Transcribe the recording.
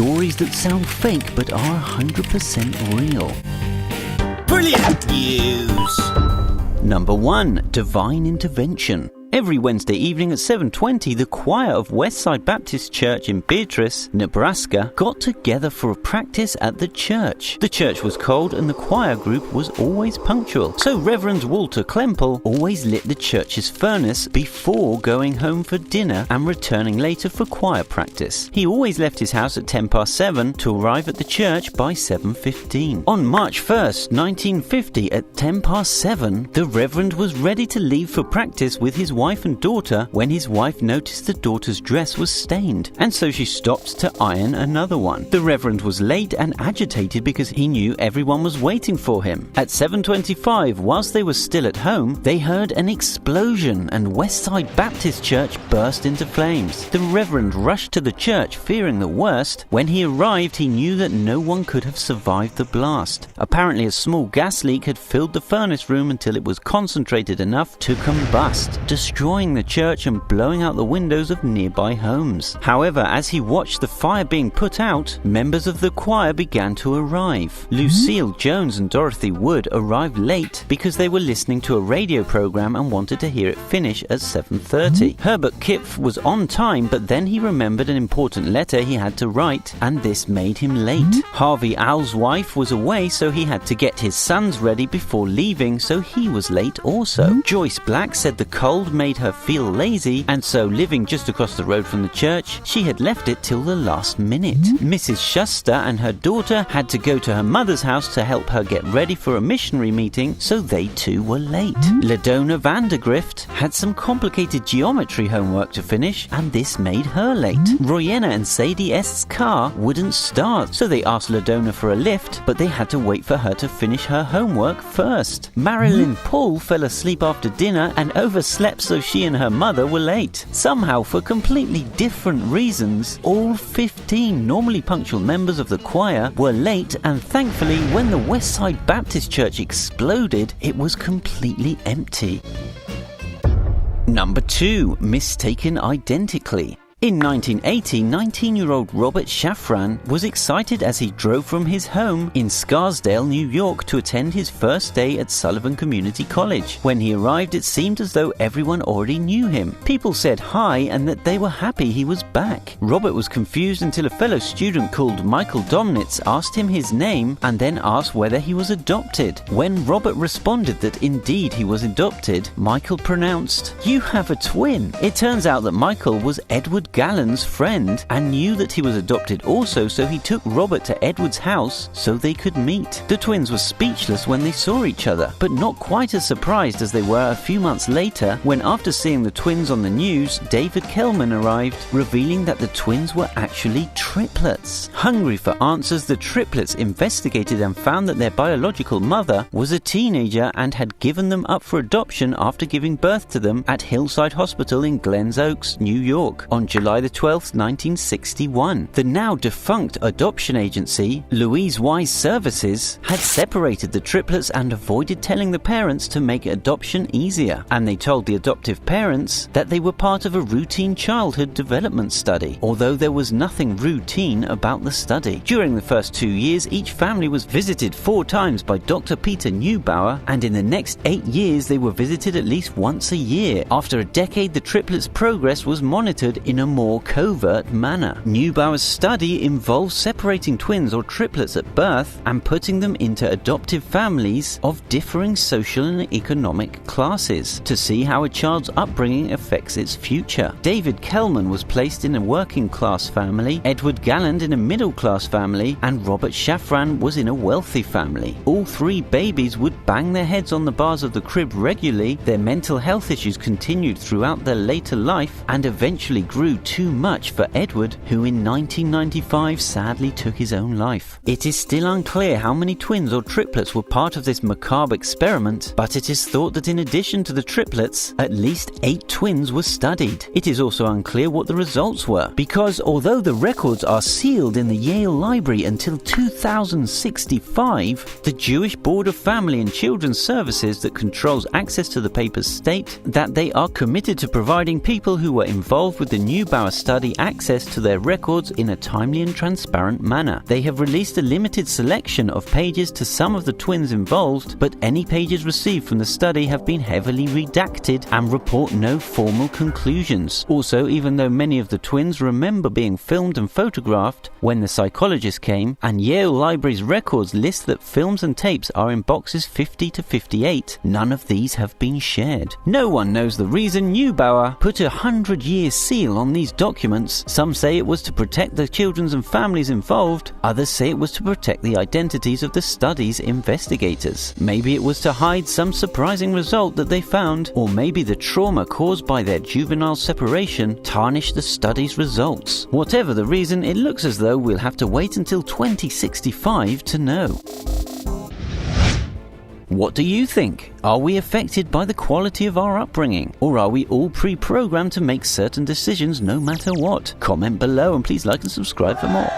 stories that sound fake but are 100% real. Brilliant news! Number 1. Divine Intervention. Every Wednesday evening at 7:20, the choir of Westside Baptist Church in Beatrice, Nebraska, got together for a practice at the church. The church was cold and the choir group was always punctual, so Reverend Walter Klempel always lit the church's furnace before going home for dinner and returning later for choir practice. He always left his house at 7:10 to arrive at the church by 7:15. On March 1st, 1950, at 7:10, the Reverend was ready to leave for practice with his wife and daughter when his wife noticed the daughter's dress was stained, and so she stopped to iron another one. The Reverend was late and agitated because he knew everyone was waiting for him. At 7:25, whilst they were still at home, they heard an explosion and Westside Baptist Church burst into flames. The Reverend rushed to the church fearing the worst. When he arrived, he knew that no one could have survived the blast. Apparently a small gas leak had filled the furnace room until it was concentrated enough to combust, destroying the church and blowing out the windows of nearby homes. However, as he watched the fire being put out, members of the choir began to arrive. Lucille Jones and Dorothy Wood arrived late because they were listening to a radio program and wanted to hear it finish at 7:30. Herbert Kipf was on time, but then he remembered an important letter he had to write, and this made him late. Harvey Al's wife was away, so he had to get his sons ready before leaving, so he was late also. Joyce Black said the cold made her feel lazy, and so living just across the road from the church, she had left it till the last minute. Mrs. Schuster and her daughter had to go to her mother's house to help her get ready for a missionary meeting, so they too were late. Ladona Vandergrift had some complicated geometry homework to finish, and this made her late. Royena and Sadie Est's car wouldn't start, so they asked Ladona for a lift, but they had to wait for her to finish her homework first. Marilyn Paul fell asleep after dinner and overslept, so she and her mother were late. Somehow, for completely different reasons, all 15 normally punctual members of the choir were late, and thankfully, when the Westside Baptist Church exploded, it was completely empty. Number 2. Mistaken identically. In 1980, 19-year-old Robert Shafran was excited as he drove from his home in Scarsdale, New York, to attend his first day at Sullivan Community College. When he arrived, it seemed as though everyone already knew him. People said hi and that they were happy he was back. Robert was confused until a fellow student called Michael Domnitz asked him his name and then asked whether he was adopted. When Robert responded that indeed he was adopted, Michael pronounced, "You have a twin." It turns out that Michael was Edward Gallen's friend and knew that he was adopted also, so he took Robert to Edward's house so they could meet. The twins were speechless when they saw each other, but not quite as surprised as they were a few months later when, after seeing the twins on the news, David Kellman arrived, revealing that the twins were actually triplets. Hungry for answers, the triplets investigated and found that their biological mother was a teenager and had given them up for adoption after giving birth to them at Hillside Hospital in Glens Oaks, New York, on July the 12th, 1961. The now defunct adoption agency, Louise Wise Services, had separated the triplets and avoided telling the parents to make adoption easier. And they told the adoptive parents that they were part of a routine childhood development study, although there was nothing routine about the study. During the first 2 years, each family was visited 4 times by Dr. Peter Neubauer, and in the next 8 years, they were visited at least once a year. After a decade, the triplets' progress was monitored in a more covert manner. Neubauer's study involves separating twins or triplets at birth and putting them into adoptive families of differing social and economic classes to see how a child's upbringing affects its future. David Kellman was placed in a working class family, Edward Galland in a middle class family, and Robert Shafran was in a wealthy family. All 3 babies would bang their heads on the bars of the crib regularly. Their mental health issues continued throughout their later life and eventually grew too much for Edward, who in 1995 sadly took his own life. It is still unclear how many twins or triplets were part of this macabre experiment, but it is thought that in addition to the triplets, at least 8 twins were studied. It is also unclear what the results were, because although the records are sealed in the Yale Library until 2065, the Jewish Board of Family and Children's Services that controls access to the papers state that they are committed to providing people who were involved with the Neubauer Bauer study access to their records in a timely and transparent manner. They have released a limited selection of pages to some of the twins involved, but any pages received from the study have been heavily redacted and report no formal conclusions. Also, even though many of the twins remember being filmed and photographed when the psychologist came, and Yale Library's records list that films and tapes are in boxes 50 to 58, none of these have been shared. No one knows the reason Neubauer put a 100-year seal on these documents. Some say it was to protect the children and families involved. Others say it was to protect the identities of the study's investigators. Maybe it was to hide some surprising result that they found, or maybe the trauma caused by their juvenile separation tarnished the study's results. Whatever the reason, it looks as though we'll have to wait until 2065 to know. What do you think? Are we affected by the quality of our upbringing? Or are we all pre-programmed to make certain decisions no matter what? Comment below and please like and subscribe for more.